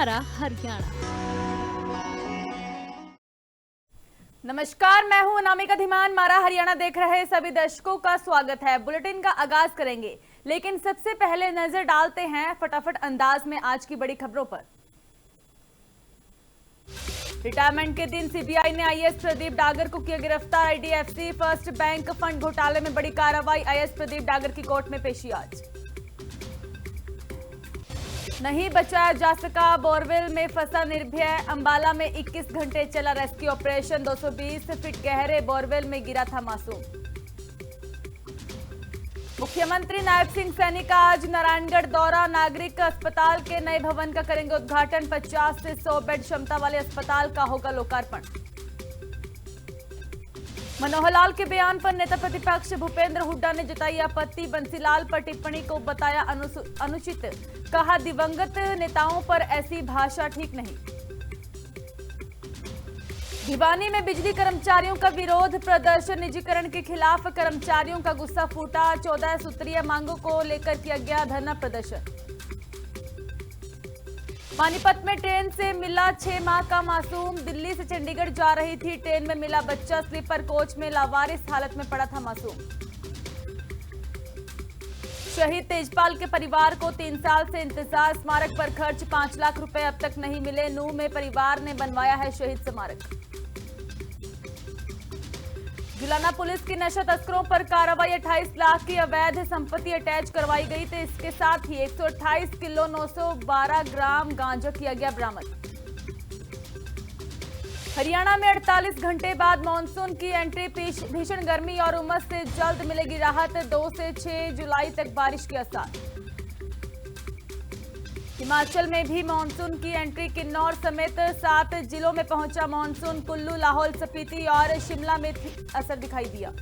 मारा हरियाणा। नमस्कार, मैं हूं अनामिका धीमान। मारा हरियाणा देख रहे सभी दर्शकों का स्वागत है। बुलेटिन का आगाज करेंगे, लेकिन सबसे पहले नजर डालते हैं फटाफट अंदाज में आज की बड़ी खबरों पर। रिटायरमेंट के दिन सीबीआई ने आईएएस प्रदीप डागर को किया गिरफ्तार। आईडीएफसी फर्स्ट बैंक फंड घोटाले में बड़ी कार्रवाई। आईएएस प्रदीप डागर की कोर्ट में पेशी आज। नहीं बचाया जा सका, बोरवेल में फंसा निर्भय। अंबाला में 21 घंटे चला रेस्क्यू ऑपरेशन। 220 फीट गहरे बोरवेल में गिरा था मासूम। मुख्यमंत्री नायब सिंह सैनी का आज नारायणगढ़ दौरा। नागरिक अस्पताल के नए भवन का करेंगे उद्घाटन। 50 से 100 बेड क्षमता वाले अस्पताल का होगा लोकार्पण। मनोहर लाल के बयान पर नेता प्रतिपक्ष भूपेंद्र हुड्डा ने जताई आपत्ति। बंसीलाल पर टिप्पणी को बताया अनुचित। कहा दिवंगत नेताओं पर ऐसी भाषा ठीक नहीं। भिवानी में बिजली कर्मचारियों का विरोध प्रदर्शन। निजीकरण के खिलाफ कर्मचारियों का गुस्सा फूटा। 14 सूत्रीय मांगों को लेकर किया गया धरना प्रदर्शन। पानीपत में ट्रेन से मिला 6 माह का मासूम। दिल्ली से चंडीगढ़ जा रही थी, ट्रेन में मिला बच्चा। स्लीपर कोच में लावारिस हालत में पड़ा था मासूम। शहीद तेजपाल के परिवार को 3 साल से इंतजार। स्मारक पर खर्च 5 लाख रुपए अब तक नहीं मिले। नूह में परिवार ने बनवाया है शहीद स्मारक। जुलाना पुलिस की नशा तस्करों पर कार्रवाई। 28 लाख की अवैध संपत्ति अटैच करवाई गई। तो इसके साथ ही 128 किलो 912 ग्राम गांजा किया गया बरामद। हरियाणा में 48 घंटे बाद मानसून की एंट्री। भीषण गर्मी और उमस से जल्द मिलेगी राहत। 2 से 6 जुलाई तक बारिश के आसार। हिमाचल में भी मानसून की एंट्री। किन्नौर समेत 7 जिलों में पहुंचा मानसून। कुल्लू, लाहौल स्पीति और शिमला में असर दिखाई दिया।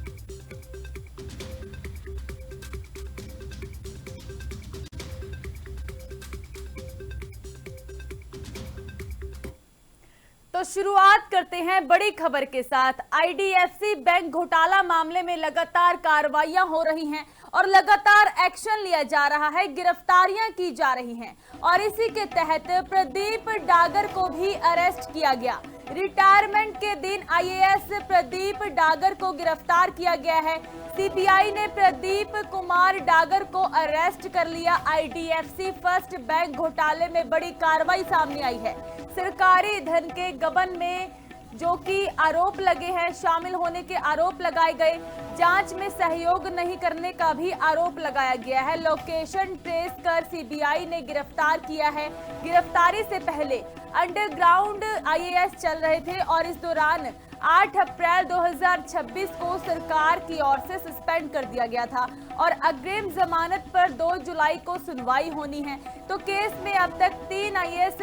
तो शुरुआत करते हैं बड़ी खबर के साथ। आईडीएफसी बैंक घोटाला मामले में लगातार कार्रवाइयां हो रही हैं और लगातार एक्शन लिया जा रहा है, गिरफ्तारियां की जा रही हैं और इसी के तहत प्रदीप डागर को भी अरेस्ट किया गया। रिटायरमेंट के दिन आईएएस प्रदीप डागर को गिरफ्तार किया गया है। सीबीआई ने प्रदीप कुमार डागर को अरेस्ट कर लिया। आईडीएफसी फर्स्ट बैंक घोटाले में बड़ी कार्रवाई सामने आई है। सरकारी धन के गबन में जो कि आरोप लगे हैं, शामिल होने के आरोप लगाए गए। जांच में सहयोग नहीं करने का भी आरोप लगाया गया है। लोकेशन ट्रेस कर सीबीआई ने गिरफ्तार किया है। गिरफ्तारी से पहले अंडरग्राउंड आईएएस चल रहे थे और इस दौरान 8 अप्रैल 2026 को सरकार की ओर से सस्पेंड कर दिया गया था और अग्रिम जमानत पर 2 जुलाई को सुनवाई होनी है। तो केस में अब तक 3 आईएएस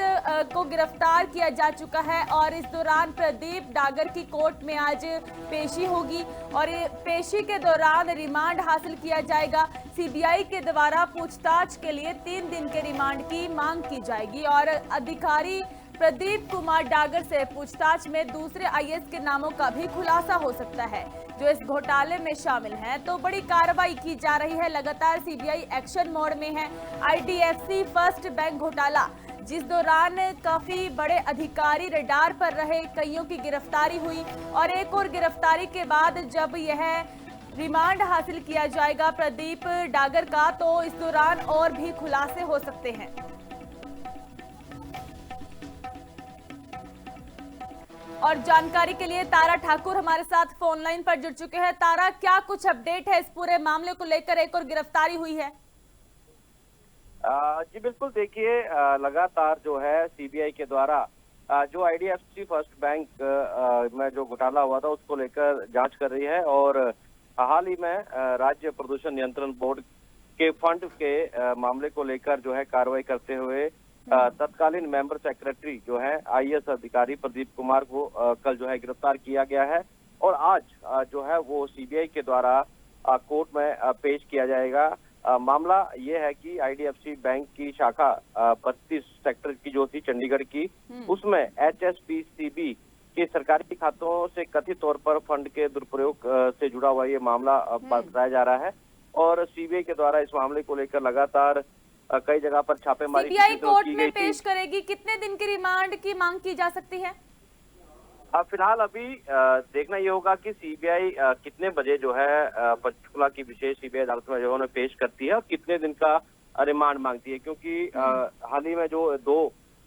को गिरफ्तार किया जा चुका है और इस दौरान प्रदीप डागर की कोर्ट में आज पेशी होगी और पेशी के दौरान रिमांड हासिल किया जाएगा। सीबीआई के द्वारा पूछताछ के लिए 3 दिन के रिमांड की मांग की जाएगी और अधिकारी प्रदीप कुमार डागर से पूछताछ में दूसरे आईएएस के नामों का भी खुलासा हो सकता है जो इस घोटाले में शामिल हैं। तो बड़ी कार्रवाई की जा रही है, लगातार सीबीआई एक्शन मोड में है। आईडीएफसी फर्स्ट बैंक घोटाला जिस दौरान काफी बड़े अधिकारी रडार पर रहे, कईयों की गिरफ्तारी हुई और एक और गिरफ्तारी के बाद जब यह रिमांड हासिल किया जाएगा प्रदीप डागर का, तो इस दौरान और भी खुलासे हो सकते हैं। और जानकारी के लिए तारा ठाकुर हमारे साथ फोन लाइन पर जुड़ चुके हैं। तारा, क्या कुछ अपडेट है इस पूरे मामले को लेकर? एक और गिरफ्तारी हुई है। जी बिल्कुल, देखिए लगातार जो है सीबीआई के द्वारा जो आईडीएफसी फर्स्ट बैंक में जो घोटाला हुआ था उसको लेकर जांच कर रही है और हाल ही में राज्य प्रदूषण नियंत्रण बोर्ड के फंड के मामले को लेकर जो है कार्रवाई करते हुए तत्कालीन मेंबर सेक्रेटरी जो है आईएएस अधिकारी प्रदीप कुमार को कल जो है गिरफ्तार किया गया है और आज जो है वो सीबीआई के द्वारा कोर्ट में पेश किया जाएगा। मामला ये है कि आईडीएफसी बैंक की शाखा 32 सेक्टर की जो थी चंडीगढ़ की, उसमें एचएसपीसीबी के सरकारी खातों से कथित तौर पर फंड के दुरुपयोग से जुड़ा हुआ ये मामला बताया जा रहा है और सीबीआई के द्वारा इस मामले को लेकर लगातार कई जगह पर छापेमारी सीबीआई कोर्ट की में गई थी। पेश करेगी, कितने दिन की रिमांड की मांग की जा सकती है? फिलहाल अभी देखना ये होगा कि सीबीआई कितने बजे जो है पंचकुला की विशेष सीबीआई अदालत में जो उन्हें पेश करती है और कितने दिन का रिमांड मांगती है, क्योंकि हाल ही में जो 2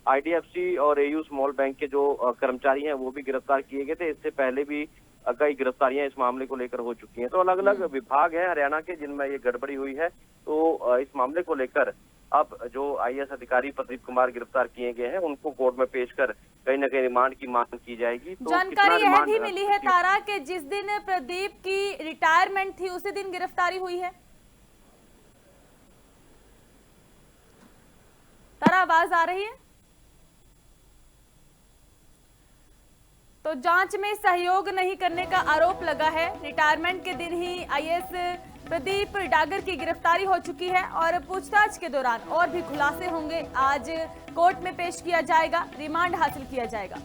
आईडीएफसी और एयू स्मॉल बैंक के जो कर्मचारी हैं वो भी गिरफ्तार किए गए थे। इससे पहले भी कई गिरफ्तारियां इस मामले को लेकर हो चुकी हैं। तो अलग अलग विभाग हैं हरियाणा के जिनमें ये गड़बड़ी हुई है। तो इस मामले को लेकर अब जो आईएएस अधिकारी प्रदीप कुमार गिरफ्तार किए गए हैं उनको कोर्ट में पेश कर कहीं न कहीं रिमांड की मांग की जाएगी। तो जानकारी यह भी मिली है तारा कि जिस दिन प्रदीप की रिटायरमेंट थी उसी दिन गिरफ्तारी हुई है। तारा, आवाज आ रही है? तो जांच में सहयोग नहीं करने का आरोप लगा है। रिटायरमेंट के दिन ही आईएएस प्रदीप डागर की गिरफ्तारी हो चुकी है और पूछताछ के दौरान और भी खुलासे होंगे। आज कोर्ट में पेश किया जाएगा, रिमांड हासिल किया जाएगा।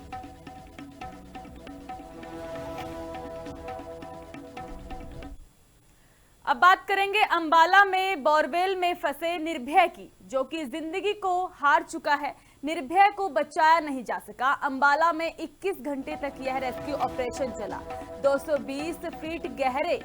अब बात करेंगे अंबाला में बोरवेल में फंसे निर्भय की, जो कि जिंदगी को हार चुका है। निर्भय को बचाया नहीं जा सका। अंबाला में 21 घंटे तक यह रेस्क्यू ऑपरेशन चला। 220 फीट गहरे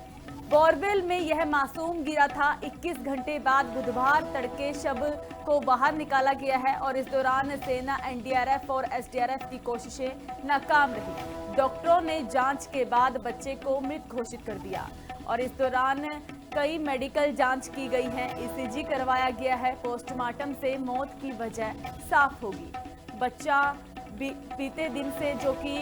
बोरवेल में यह मासूम गिरा था। 21 घंटे बाद बुधवार तड़के शव को बाहर निकाला गया है और इस दौरान सेना, एनडीआरएफ और एसडीआरएफ की कोशिशें नाकाम रही। डॉक्टरों ने जांच के बाद बच्चे को मृत घोषित कर दिया और इस दौरान कई मेडिकल जांच की गई है। ईसीजी करवाया गया है। पोस्टमार्टम से मौत की वजह साफ होगी। बच्चा बीते दिन से जो कि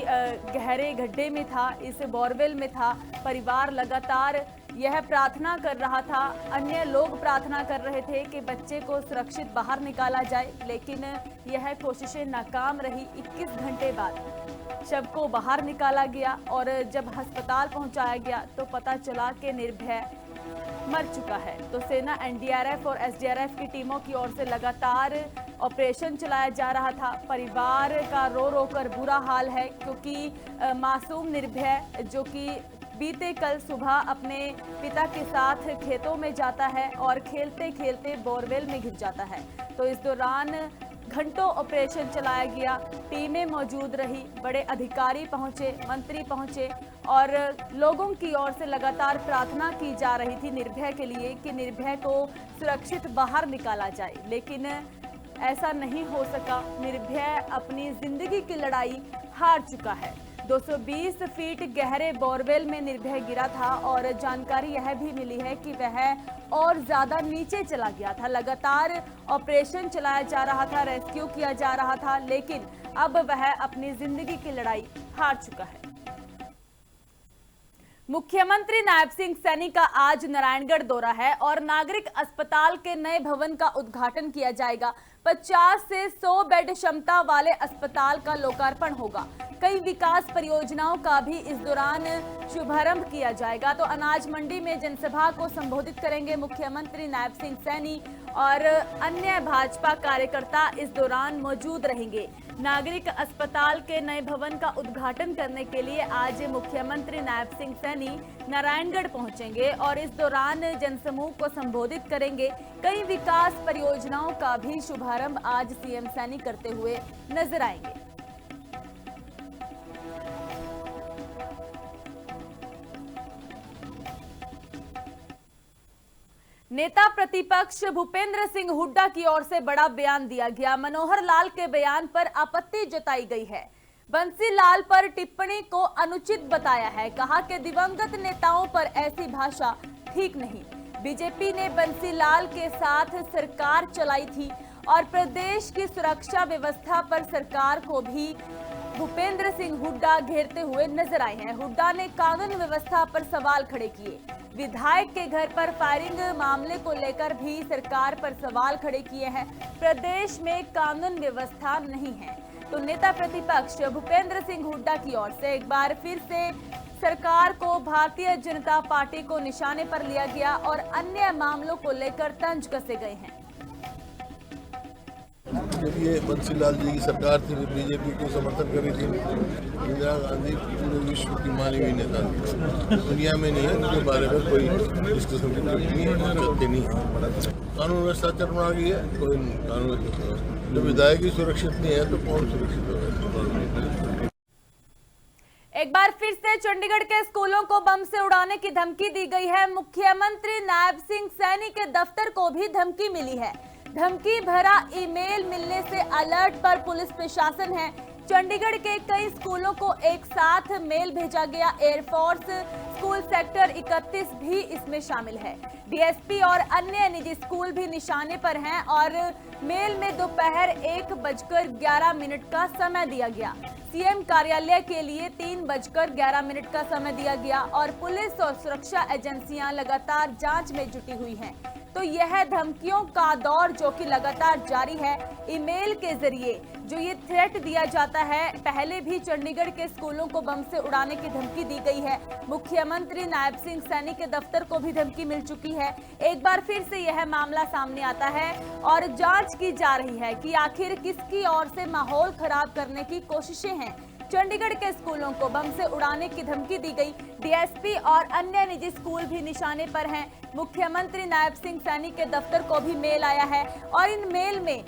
गहरे गड्ढे में था, इस बोरवेल में था। परिवार लगातार यह प्रार्थना कर रहा था, अन्य लोग प्रार्थना कर रहे थे कि बच्चे को सुरक्षित बाहर निकाला जाए, लेकिन यह कोशिशें नाकाम रही। 21 घंटे बाद शव को बाहर निकाला गया और जब अस्पताल पहुंचाया गया तो पता चला कि निर्भय मर चुका है। तो सेना, एनडीआरएफ और एसडीआरएफ की टीमों की ओर से लगातार ऑपरेशन चलाया जा रहा था। परिवार का रो रो कर बुरा हाल है, क्योंकि मासूम निर्भय जो कि बीते कल सुबह अपने पिता के साथ खेतों में जाता है और खेलते खेलते बोरवेल में गिर जाता है। तो इस दौरान घंटों ऑपरेशन चलाया गया, टीमें मौजूद रही, बड़े अधिकारी पहुंचे, मंत्री पहुंचे और लोगों की ओर से लगातार प्रार्थना की जा रही थी निर्भय के लिए कि निर्भय को सुरक्षित बाहर निकाला जाए, लेकिन ऐसा नहीं हो सका। निर्भय अपनी जिंदगी की लड़ाई हार चुका है। 220 फीट गहरे बोरवेल में निर्भय गिरा था और जानकारी यह भी मिली है कि वह और ज्यादा नीचे चला गया था। लगातार ऑपरेशन चलाया जा रहा था, रेस्क्यू किया जा रहा था, लेकिन अब वह अपनी जिंदगी की लड़ाई हार चुका है। मुख्यमंत्री नायब सिंह सैनी का आज नारायणगढ़ दौरा है और नागरिक अस्पताल के नए भवन का उद्घाटन किया जाएगा। 50 से 100 बेड क्षमता वाले अस्पताल का लोकार्पण होगा। कई विकास परियोजनाओं का भी इस दौरान शुभारंभ किया जाएगा। तो अनाज मंडी में जनसभा को संबोधित करेंगे मुख्यमंत्री नायब सिंह सैनी और अन्य भाजपा कार्यकर्ता इस दौरान मौजूद रहेंगे। नागरिक अस्पताल के नए भवन का उद्घाटन करने के लिए आज मुख्यमंत्री नायब सिंह सैनी नारायणगढ़ पहुंचेंगे और इस दौरान जनसमूह को संबोधित करेंगे। कई विकास परियोजनाओं का भी शुभारंभ आज सीएम सैनी करते हुए नजर आएंगे। नेता प्रतिपक्ष भूपेंद्र सिंह हुड्डा की ओर से बड़ा बयान दिया गया। मनोहर लाल के बयान पर आपत्ति जताई गई है। बंसी लाल पर टिप्पणी को अनुचित बताया है। कहा कि दिवंगत नेताओं पर ऐसी भाषा ठीक नहीं। बीजेपी ने बंसी लाल के साथ सरकार चलाई थी और प्रदेश की सुरक्षा व्यवस्था पर सरकार को भी भूपेंद्र सिंह हुड्डा घेरते हुए नजर आए हैं। हुड्डा ने कानून व्यवस्था पर सवाल खड़े किए। विधायक के घर पर फायरिंग मामले को लेकर भी सरकार पर सवाल खड़े किए हैं। प्रदेश में कानून व्यवस्था नहीं है। तो नेता प्रतिपक्ष भूपेंद्र सिंह हुड्डा की ओर से एक बार फिर से सरकार को, भारतीय जनता पार्टी को निशाने पर लिया गया और अन्य मामलों को लेकर तंज कसे गए हैं। जब ये बंसीलाल जी की सरकार थी, बीजेपी को समर्थन करी थी, इंदिरा गांधी पूरे विश्व की मानी हुई नेता थी, दुनिया में नहीं है उनके बारे में कोई इस किस्म की चर्चा नहीं है। कानून व्यवस्था चरमरा गई है, कोई कानून जब विधायक ही सुरक्षित नहीं है तो कौन सुरक्षित होगा। एक बार फिर से चंडीगढ़ के स्कूलों को बम से उड़ाने की धमकी दी गई है। मुख्यमंत्री नायब सिंह सैनी के दफ्तर को भी धमकी मिली है। धमकी भरा ईमेल मिलने से अलर्ट पर पुलिस प्रशासन है। चंडीगढ़ के कई स्कूलों को एक साथ मेल भेजा गया। एयरफोर्स स्कूल सेक्टर 31 भी इसमें शामिल है। डीएसपी और अन्य निजी स्कूल भी निशाने पर हैं और मेल में दोपहर 1:11 का समय दिया गया। सीएम कार्यालय के लिए 3:11 का समय दिया गया और पुलिस और सुरक्षा एजेंसियां लगातार जांच में जुटी हुई हैं। तो यह धमकियों का दौर जो कि लगातार जारी है। ईमेल के जरिए जो ये थ्रेट दिया जाता है, पहले भी चंडीगढ़ के स्कूलों को बम से उड़ाने की धमकी दी गई है। मुख्यमंत्री नायब सिंह सैनी के दफ्तर को भी धमकी मिल चुकी है। एक बार फिर से यह मामला सामने आता है और जांच की जा रही है कि आखिर किसकी ओर से माहौल खराब करने की कोशिशें हैं। चंडीगढ़ के स्कूलों को बम से उड़ाने की धमकी दी गई। डीएसपी और अन्य निजी स्कूल भी निशाने पर हैं। मुख्यमंत्री नायब सिंह सैनी के दफ्तर को भी मेल आया है और इन मेल में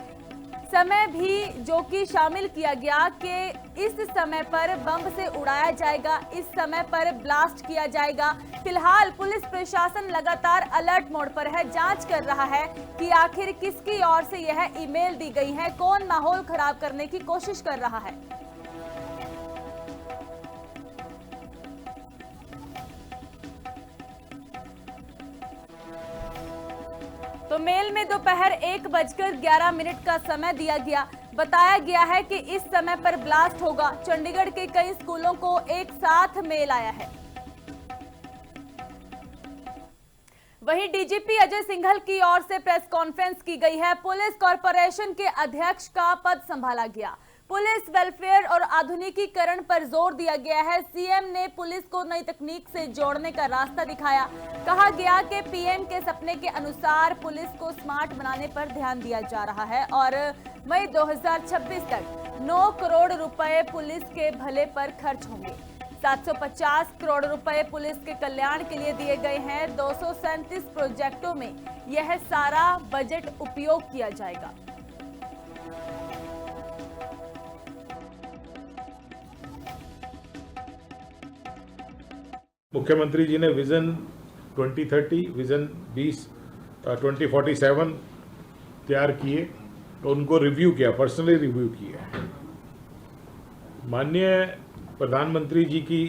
समय भी जो कि शामिल किया गया कि इस समय पर बम से उड़ाया जाएगा, इस समय पर ब्लास्ट किया जाएगा। फिलहाल पुलिस प्रशासन लगातार अलर्ट मोड पर है, जांच कर रहा है कि आखिर किसकी ओर से यह ईमेल दी गई है, कौन माहौल खराब करने की कोशिश कर रहा है। तो मेल में दोपहर 1:11 का समय दिया गया। बताया गया है कि इस समय पर ब्लास्ट होगा। चंडीगढ़ के कई स्कूलों को एक साथ मेल आया है। वहीं डीजीपी अजय सिंघल की ओर से प्रेस कॉन्फ्रेंस की गई है। पुलिस कॉर्पोरेशन के अध्यक्ष का पद संभाला गया। पुलिस वेलफेयर और आधुनिकीकरण पर जोर दिया गया है। सीएम ने पुलिस को नई तकनीक से जोड़ने का रास्ता दिखाया। कहा गया कि पीएम के सपने के अनुसार पुलिस को स्मार्ट बनाने पर ध्यान दिया जा रहा है और मई 2026 तक 9 करोड़ रुपए पुलिस के भले पर खर्च होंगे। 750 करोड़ रुपए पुलिस के कल्याण के लिए दिए गए हैं। 237 प्रोजेक्टों में यह सारा बजट उपयोग किया जाएगा। मुख्यमंत्री जी ने विजन 2030, विजन 2047 तैयार किए तो उनको रिव्यू किया, पर्सनली रिव्यू किया। माननीय प्रधानमंत्री जी की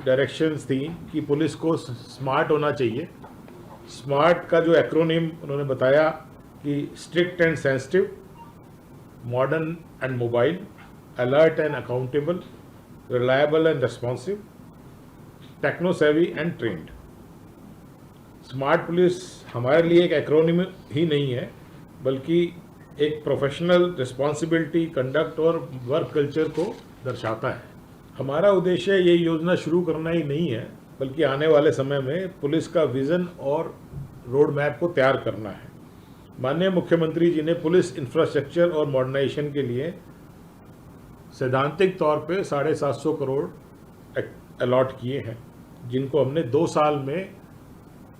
डायरेक्शंस थी कि पुलिस को स्मार्ट होना चाहिए। स्मार्ट का जो एक्रोनिम उन्होंने बताया कि strict and sensitive, modern and mobile, alert and accountable, reliable and responsive, techno savvy and trend. Smart police हमारे लिए एक एक्रोनिम ही नहीं है, बल्कि एक प्रोफेशनल रिस्पॉन्सिबिलिटी, कंडक्ट और वर्क कल्चर को दर्शाता है। हमारा उद्देश्य ये योजना शुरू करना ही नहीं है, बल्कि आने वाले समय में पुलिस का विजन और रोड मैप को तैयार करना है। माननीय मुख्यमंत्री जी ने पुलिस इंफ्रास्ट्रक्चर और मॉडर्नाइजेशन के लिए सैद्धांतिक तौर पे 750 करोड़ अलॉट किए हैं, जिनको हमने 2 साल में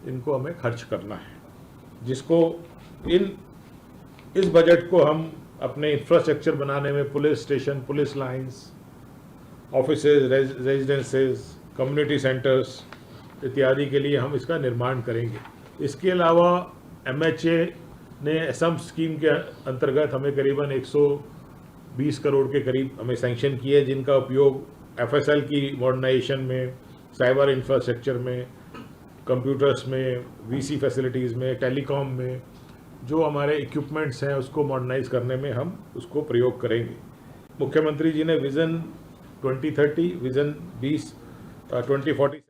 इनको हमें खर्च करना है, जिसको इस बजट को हम अपने इंफ्रास्ट्रक्चर बनाने में police station, police lines, offices, residences, community centres इत्यादि के लिए हम इसका निर्माण करेंगे। इसके अलावा MHA ने असम स्कीम के अंतर्गत हमें करीबन 120 करोड़ के करीब हमें सैंक्शन किए, जिनका उपयोग FSL की मॉडर्नाइजेशन में, साइबर इंफ्रास्ट्रक्चर में, कंप्यूटर्स में, VC फैसिलिटीज़ में, टेलीकॉम में जो हमारे इक्विपमेंट्स हैं उसको मॉडर्नाइज करने में हम उसको प्रयोग करेंगे। मुख्यमंत्री जी ने विजन 2030, विजन 2047।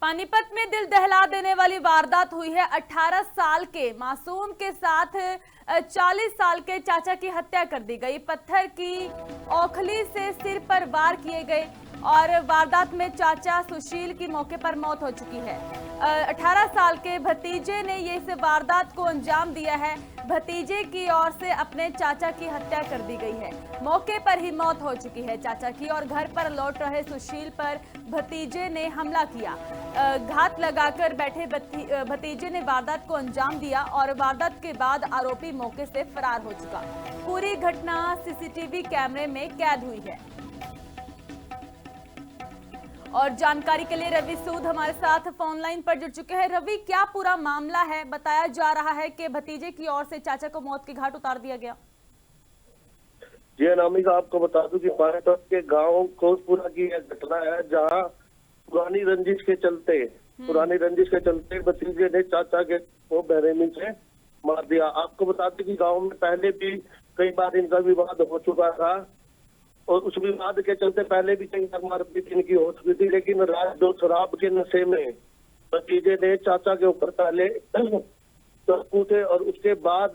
पानीपत में दिल दहला देने वाली वारदात हुई है। 18 साल के मासूम के साथ 40 साल के चाचा की हत्या कर दी गई। पत्थर की औखली से सिर पर वार किए गए और वारदात में चाचा सुशील की मौके पर मौत हो चुकी है। 18 साल के भतीजे ने ये इस वारदात को अंजाम दिया है। भतीजे की ओर से अपने चाचा की हत्या कर दी गई है। मौके पर ही मौत हो चुकी है चाचा की और घर पर लौट रहे सुशील पर भतीजे ने हमला किया। घात लगाकर बैठे भतीजे ने वारदात को अंजाम दिया और वारदात के बाद आरोपी मौके से फरार हो चुका। पूरी घटना सीसीटीवी कैमरे में कैद हुई है। और जानकारी के लिए रवि सूद हमारे साथ फोन लाइन पर जुड़ चुके हैं। रवि, क्या पूरा मामला है? बताया जा रहा है कि भतीजे की ओर से चाचा को मौत के घाट उतार दिया गया। जी अनामिका, आपको बता दूं कि पानीपत के गांव कोसपुरा की यह घटना है, जहां पुरानी रंजिश के चलते भतीजे ने चाचा के को बेरहमी से मार दिया। आपको बता दें कि गांव में पहले भी कई बार इनका विवाद हो चुका था और उस विवाद के चलते पहले भी कई बार मारपीट इनकी हो चुकी थी, लेकिन रात दो शराब के नशे में भतीजे ने चाचा के ऊपर पहले कूटे और उसके बाद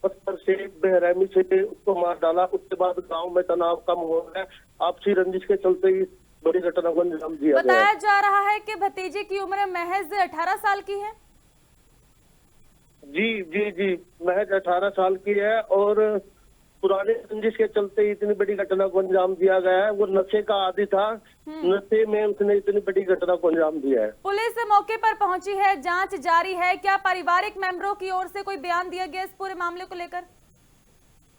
पत्थर से बेरहमी से उसको मार डाला। उसके बाद गांव में तनाव कम हो गया। आपसी रंजिश के चलते ही बड़ी घटना को अंजाम दिया गया। बताया जा रहा है कि भतीजे की उम्र महज 18 साल की है। जी महज 18 साल की है और पुराने रंजिश के चलते इतनी बड़ी घटना को अंजाम दिया गया है। वो नशे का आदी था, नशे में उसने इतनी बड़ी घटना को अंजाम दिया है। पुलिस मौके पर पहुंची है, जांच जारी है। क्या पारिवारिक मेंबरों की ओर से कोई बयान दिया गया इस पूरे मामले को लेकर?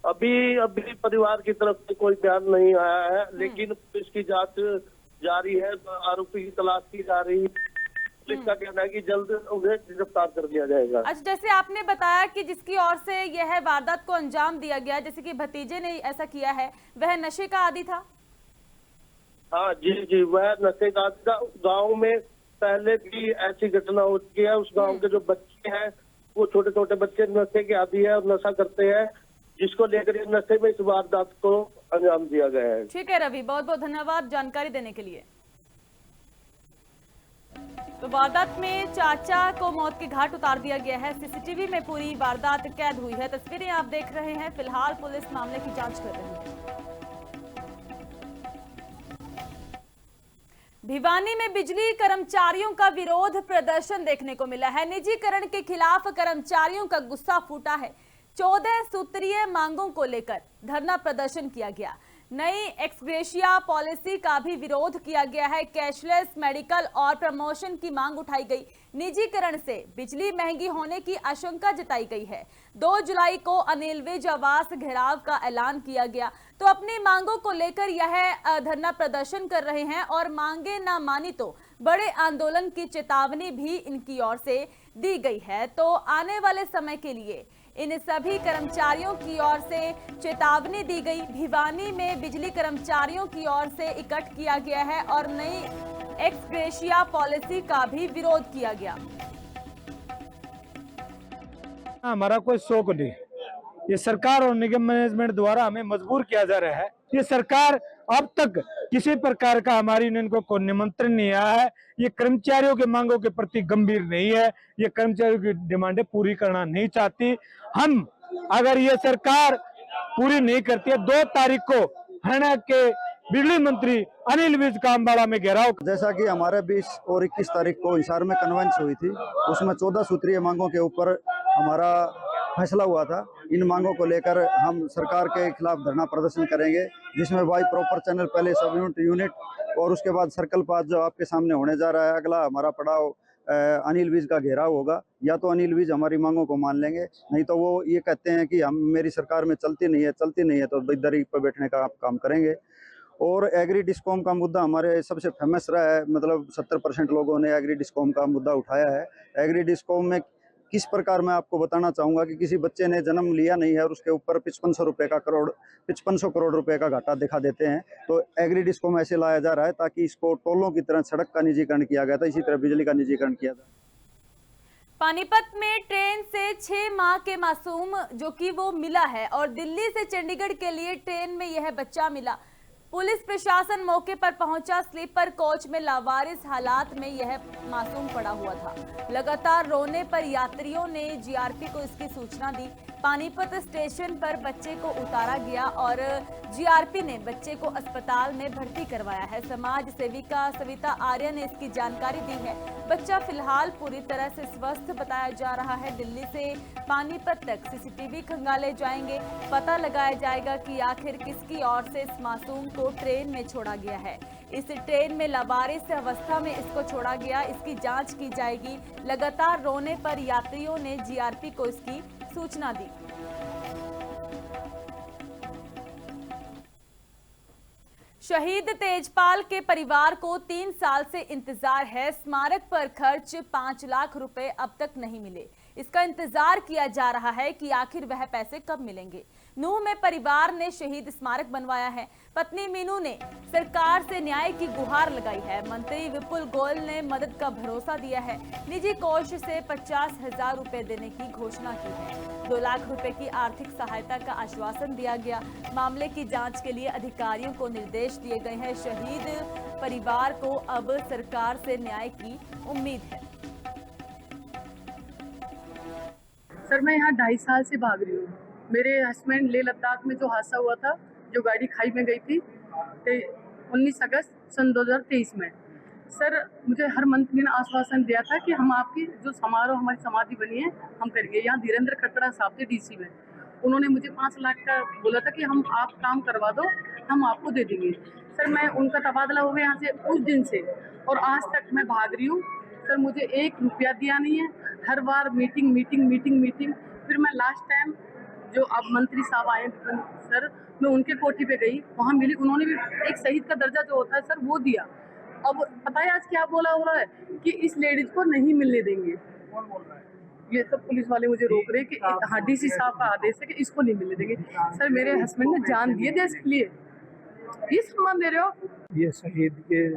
अभी परिवार की तरफ से कोई बयान नहीं आया है, लेकिन पुलिस की जांच जारी है। आरोपी की तलाश की जा रही है। पुलिस का कहना है कि जल्द उन्हें गिरफ्तार कर लिया जाएगा। अच्छा, जैसे आपने बताया कि जिसकी ओर से यह वारदात को अंजाम दिया गया, जैसे कि भतीजे ने ऐसा किया है, वह नशे का आदी था। हाँ जी वह नशे का आदी था। उस गाँव में पहले भी ऐसी घटना हो चुकी है। उस गाँव के जो बच्चे हैं वो छोटे छोटे बच्चे नशे के आदी है और नशा करते हैं, जिसको लेकर नशे में इस वारदात को अंजाम दिया गया है। ठीक है रवि, बहुत बहुत धन्यवाद जानकारी देने के लिए। तो वारदात में चाचा को मौत के घाट उतार दिया गया है। सीसीटीवी में पूरी वारदात कैद हुई है। तस्वीरें आप देख रहे हैं। फिलहाल पुलिस मामले की जांच कर रही है। भिवानी में बिजली कर्मचारियों का विरोध प्रदर्शन देखने को मिला है। निजीकरण के खिलाफ कर्मचारियों का गुस्सा फूटा है। 14 सूत्रीय मांगों को लेकर धरना प्रदर्शन किया गया। नई एक्सग्रेशिया पॉलिसी का भी विरोध किया गया है। कैशलेस मेडिकल और प्रमोशन की मांग उठाई गई। निजीकरण से बिजली महंगी होने की आशंका जताई गई है। 2 जुलाई को अनिल विज आवास घेराव का ऐलान किया गया। तो अपनी मांगों को लेकर यह धरना प्रदर्शन कर रहे हैं और मांगे ना मानी तो बड़े आंदोलन की चेतावनी भी इनकी ओर से दी गई है। तो आने वाले समय के लिए इन सभी कर्मचारियों की ओर से चेतावनी दी गई। भिवानी में बिजली कर्मचारियों की ओर से इकट्ठ किया गया है और नई एक्सग्रेशिया पॉलिसी का भी विरोध किया गया। हमारा कोई शौक नहीं, ये सरकार और निगम मैनेजमेंट द्वारा हमें मजबूर किया जा रहा है। ये सरकार अब तक किसी प्रकार का हमारी इनको कोई निमंत्रण नहीं आया है। ये कर्मचारियों के मांगों के प्रति गंभीर नहीं है। ये कर्मचारियों की डिमांडें पूरी करना नहीं चाहती। हम अगर ये सरकार पूरी नहीं करती है, 2 तारीख को हरियाणा के बिजली मंत्री अनिल विज का अम्बाड़ा में घेराव। जैसा कि हमारे 20 और 21 तारीख को हिसार में कन्वेंस हुई थी, उसमें 14 सूत्रीय मांगों के ऊपर हमारा फैसला हुआ था। इन मांगों को लेकर हम सरकार के खिलाफ धरना प्रदर्शन करेंगे, जिसमें बाई प्रॉपर चैनल पहले सब यूनिट और उसके बाद सर्कल पाथ जो आपके सामने होने जा रहा है। अगला हमारा पड़ाव अनिल विज का घेराव होगा। या तो अनिल विज हमारी मांगों को मान लेंगे, नहीं तो वो ये कहते हैं कि हम मेरी सरकार में चलती नहीं है तो दरी पर बैठने का काम करेंगे। और एग्री डिस्कॉम का मुद्दा हमारे सबसे फेमस रहा है। मतलब 70% लोगों ने एग्री डिस्कॉम का मुद्दा उठाया है। एग्री डिस्कॉम में किस प्रकार मैं आपको बताना चाहूँगा कि किसी बच्चे ने जन्म लिया नहीं है और उसके ऊपर 5500 करोड़ रुपए का घाटा दिखा देते हैं। तो एग्री डिस्कॉम ऐसे लाया जा रहा है ताकि इसको टोलों की तरह सड़क का निजीकरण किया गया था, इसी तरह बिजली का निजीकरण किया था। पानीपत में ट्रेन से 6 माह के मासूम जो कि वो मिला है और दिल्ली से चंडीगढ़ के लिए ट्रेन में यह बच्चा मिला। पुलिस प्रशासन मौके पर पहुंचा। स्लीपर कोच में लावारिस हालात में यह मासूम पड़ा हुआ था। लगातार रोने पर यात्रियों ने जीआरपी को इसकी सूचना दी। पानीपत स्टेशन पर बच्चे को उतारा गया और जीआरपी ने बच्चे को अस्पताल में भर्ती करवाया है। समाज सेविका सविता आर्य ने इसकी जानकारी दी है। बच्चा फिलहाल पूरी तरह से स्वस्थ बताया जा रहा है। दिल्ली से पानीपत तक सीसीटीवी खंगाले जाएंगे। पता लगाया जाएगा कि आखिर किसकी ओर से इस मासूम को ट्रेन में छोड़ा गया है। इस ट्रेन में लावारिस अवस्था में इसको छोड़ा गया, इसकी जांच की जाएगी। लगातार रोने पर यात्रियों ने जीआरपी को इसकी सूचना दी। शहीद तेजपाल के परिवार को 3 साल से इंतजार है। स्मारक पर खर्च 5 लाख रुपए अब तक नहीं मिले। इसका इंतजार किया जा रहा है कि आखिर वह पैसे कब मिलेंगे। नूह में परिवार ने शहीद स्मारक बनवाया है। पत्नी मीनू ने सरकार से न्याय की गुहार लगाई है। मंत्री विपुल गोयल ने मदद का भरोसा दिया है। निजी कोष से 50,000 रुपए देने की घोषणा की है। 2 लाख रुपए की आर्थिक सहायता का आश्वासन दिया गया। मामले की जांच के लिए अधिकारियों को निर्देश दिए गए हैं। शहीद परिवार को अब सरकार से न्याय की उम्मीद है। सर, मैं यहाँ 2.5 साल से भाग रही हूँ। मेरे हस्बैंड लेह लद्दाख में जो हादसा हुआ था, जो गाड़ी खाई में गई थी 19 अगस्त सन 2023 में। सर, मुझे हर मंत्री ने आश्वासन दिया था कि हम आपकी जो समारोह हमारी समाधि बनी है हम करेंगे। यहाँ धीरेन्द्र खट्टड़ा साहब थे डीसी में, उन्होंने मुझे 5 लाख का बोला था कि हम आप काम करवा दो, हम आपको दे देंगे। सर, मैं उनका तबादला हो गया यहाँ से उस दिन से और आज तक मैं भाग रही हूँ। सर, मुझे 1 रुपया दिया नहीं है। हर बार मीटिंग मीटिंग मीटिंग मीटिंग। फिर मैं लास्ट टाइम जो अब मंत्री साहब आए सर, मैं उनके कोठी पे गई, वहाँ मिली, उन्होंने भी एक शहीद का दर्जा जो होता है सर वो दिया। अब पता है आज क्या बोला हो रहा है कि इस लेडीज को नहीं मिलने देंगे। ये सब पुलिस वाले मुझे रोक रहे कि हाँ, डीसी साहब का आदेश है कि इसको नहीं मिलने देंगे। सर, मेरे हस्बैंड ने जान दिए देश के लिए, ये सम्मान दे रहे हो। ये शहीद के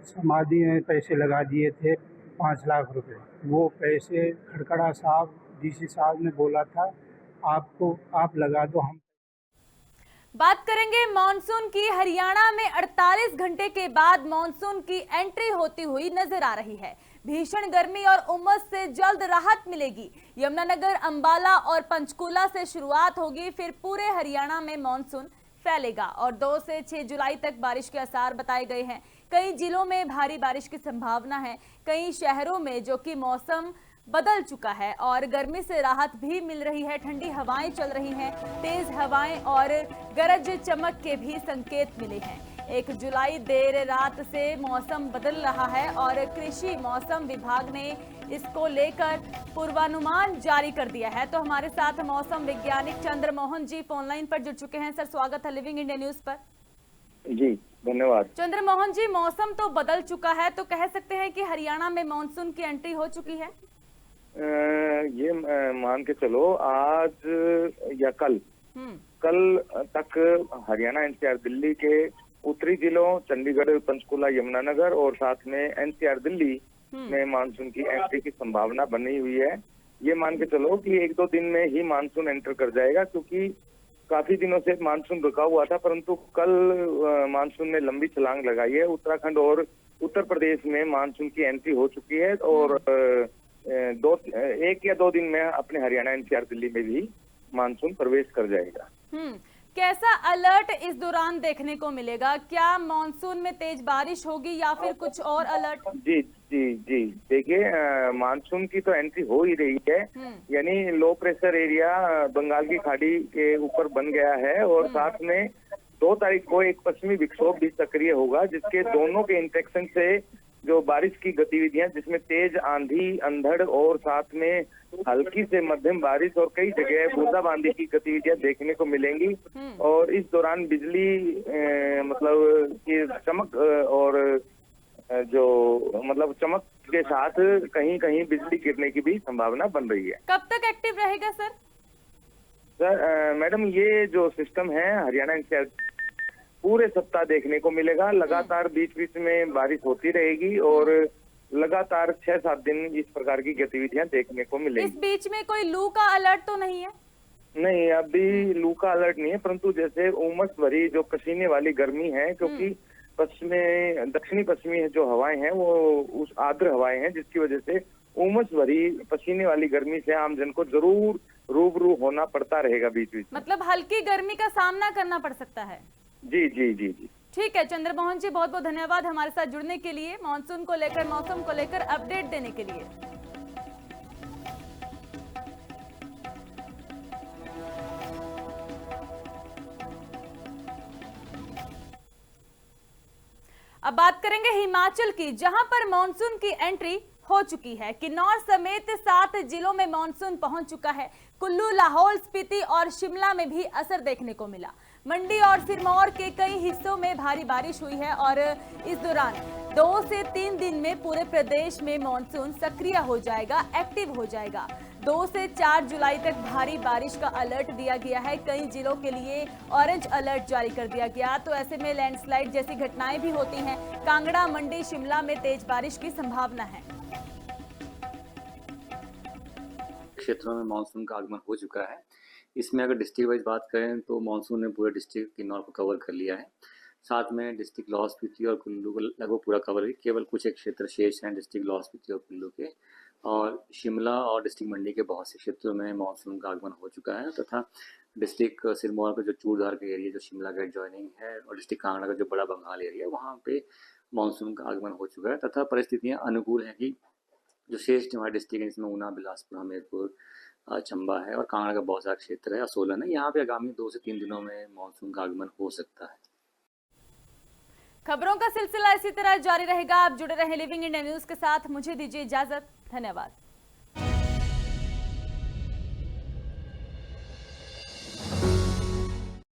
समाधि में पैसे लगा दिए थे 5 लाख रुपए। वो पैसे खड़खड़ा साहब डीसी साहब ने बोला था आपको आप लगा दो। हम बात करेंगे मानसून की। हरियाणा में 48 घंटे के बाद मानसून की एंट्री होती हुई नजर आ रही है। भीषण गर्मी और उमस से जल्द राहत मिलेगी। यमुनानगर, अंबाला और पंचकूला से शुरुआत होगी, फिर पूरे हरियाणा में मानसून फैलेगा और 2 से 6 जुलाई तक बारिश के आसार बताए गए हैं। कई जिलों में भारी बारिश की संभावना है। कई शहरों में जो कि मौसम बदल चुका है और गर्मी से राहत भी मिल रही है। ठंडी हवाएं चल रही हैं। तेज हवाएं और गरज चमक के भी संकेत मिले हैं। 1 जुलाई देर रात से मौसम बदल रहा है और कृषि मौसम विभाग ने इसको लेकर पूर्वानुमान जारी कर दिया है। तो हमारे साथ मौसम वैज्ञानिक चंद्रमोहन जी फोन लाइन पर जुड़ चुके हैं। सर, स्वागत है लिविंग इंडिया न्यूज पर। जी धन्यवाद। चंद्रमोहन जी, मौसम तो बदल चुका है, तो कह सकते हैं कि हरियाणा में मानसून की एंट्री हो चुकी है? ये मान के चलो आज या कल तक हरियाणा, एनसीआर दिल्ली के उत्तरी जिलों चंडीगढ़, पंचकुला, यमुनानगर और साथ में एनसीआर दिल्ली में मानसून की एंट्री की संभावना बनी हुई है। ये मान के चलो कि 1-2 दिन में ही मानसून एंटर कर जाएगा, क्योंकि काफी दिनों से मानसून रुका हुआ था, परंतु कल मानसून ने लंबी छलांग लगाई है। उत्तराखंड और उत्तर प्रदेश में मानसून की एंट्री हो चुकी है और 1 या 2 दिन में अपने हरियाणा, एनसीआर दिल्ली में भी मानसून प्रवेश कर जाएगा। कैसा अलर्ट इस दौरान देखने को मिलेगा? क्या मानसून में तेज बारिश होगी या फिर कुछ और अलर्ट? जी जी जी, देखिए मानसून की तो एंट्री हो ही रही है। यानी लो प्रेशर एरिया बंगाल की खाड़ी के ऊपर बन गया है और साथ में 2 तारीख को एक पश्चिमी विक्षोभ भी सक्रिय होगा, जिसके दोनों के इंटरेक्शन से जो बारिश की गतिविधियां, जिसमें तेज आंधी, अंधड़ और साथ में हल्की से मध्यम बारिश और कई जगह बूंदाबांदी की गतिविधियां देखने को मिलेंगी। और इस दौरान बिजली मतलब की चमक और जो मतलब चमक के साथ कहीं कहीं बिजली गिरने की भी संभावना बन रही है। कब तक एक्टिव रहेगा सर? सर मैडम, ये जो सिस्टम है हरियाणा एनसीआर पूरे सप्ताह देखने को मिलेगा। लगातार बीच बीच में बारिश होती रहेगी और लगातार 6-7 दिन इस प्रकार की गतिविधियां देखने को मिलेगी। इस बीच में कोई लू का अलर्ट तो नहीं है? नहीं, अभी लू का अलर्ट नहीं है, परंतु जैसे उमस भरी जो पसीने वाली गर्मी है, क्योंकि दक्षिणी पश्चिमी जो हवाएं हैं वो उस आर्द्र हवाएं हैं, जिसकी वजह से उमस भरी पसीने वाली गर्मी से आमजन को जरूर रूबरू होना पड़ता रहेगा बीच बीच में। मतलब हल्की गर्मी का सामना करना पड़ सकता है। जी जी जी जी। ठीक है चंद्रमोहन जी, बहुत बहुत धन्यवाद हमारे साथ जुड़ने के लिए, मानसून को लेकर, मौसम को लेकर अपडेट देने के लिए। अब बात करेंगे हिमाचल की, जहां पर मानसून की एंट्री हो चुकी है। किन्नौर समेत 7 जिलों में मानसून पहुंच चुका है। कुल्लू, लाहौल स्पीति और शिमला में भी असर देखने को मिला। मंडी और सिरमौर के कई हिस्सों में भारी बारिश हुई है और इस दौरान 2 से 3 दिन में पूरे प्रदेश में मानसून सक्रिय हो जाएगा, एक्टिव हो जाएगा। 2 से 4 जुलाई तक भारी बारिश का अलर्ट दिया गया है। कई जिलों के लिए ऑरेंज अलर्ट जारी कर दिया गया। तो ऐसे में लैंडस्लाइड जैसी घटनाएं भी होती हैं। कांगड़ा, मंडी, शिमला में तेज बारिश की संभावना है। क्षेत्रों में मानसून का आगमन हो चुका है। इसमें अगर डिस्ट्रिक्ट वाइज बात करें तो मानसून ने पूरे डिस्ट्रिक्ट किन्नौर को कवर कर लिया है। साथ में डिस्ट्रिक्ट लाहौल स्पीति और कुल्लू को लगभग पूरा कवर है। केवल कुछ एक क्षेत्र शेष हैं डिस्ट्रिक्ट लाहौल स्पीति और कुल्लू के, और शिमला और डिस्ट्रिक्ट मंडी के बहुत से क्षेत्रों में मानसून का आगमन हो चुका है। तथा डिस्ट्रिक्ट सिरमौर का जो चूड़धार का एरिया जो शिमला के एडजॉइनिंग है, और डिस्ट्रिक्ट कांगड़ा का जो बड़ा बंगाल एरिया, वहाँ पे मानसून का आगमन हो चुका है। तथा परिस्थितियाँ अनुकूल हैं कि जो शेष हमारे डिस्ट्रिक्ट है, जिसमें ऊना, बिलासपुर, हमीरपुर, चंबा है और कांगड़ा का बहुत सारा क्षेत्र है और सोलन है, यहाँ पे आगामी 2 से 3 दिनों में मानसून का आगमन हो सकता है। खबरों का सिलसिला इसी तरह जारी रहेगा। आप जुड़े रहें लिविंग इंडिया न्यूज के साथ। मुझे दीजिए इजाजत। धन्यवाद।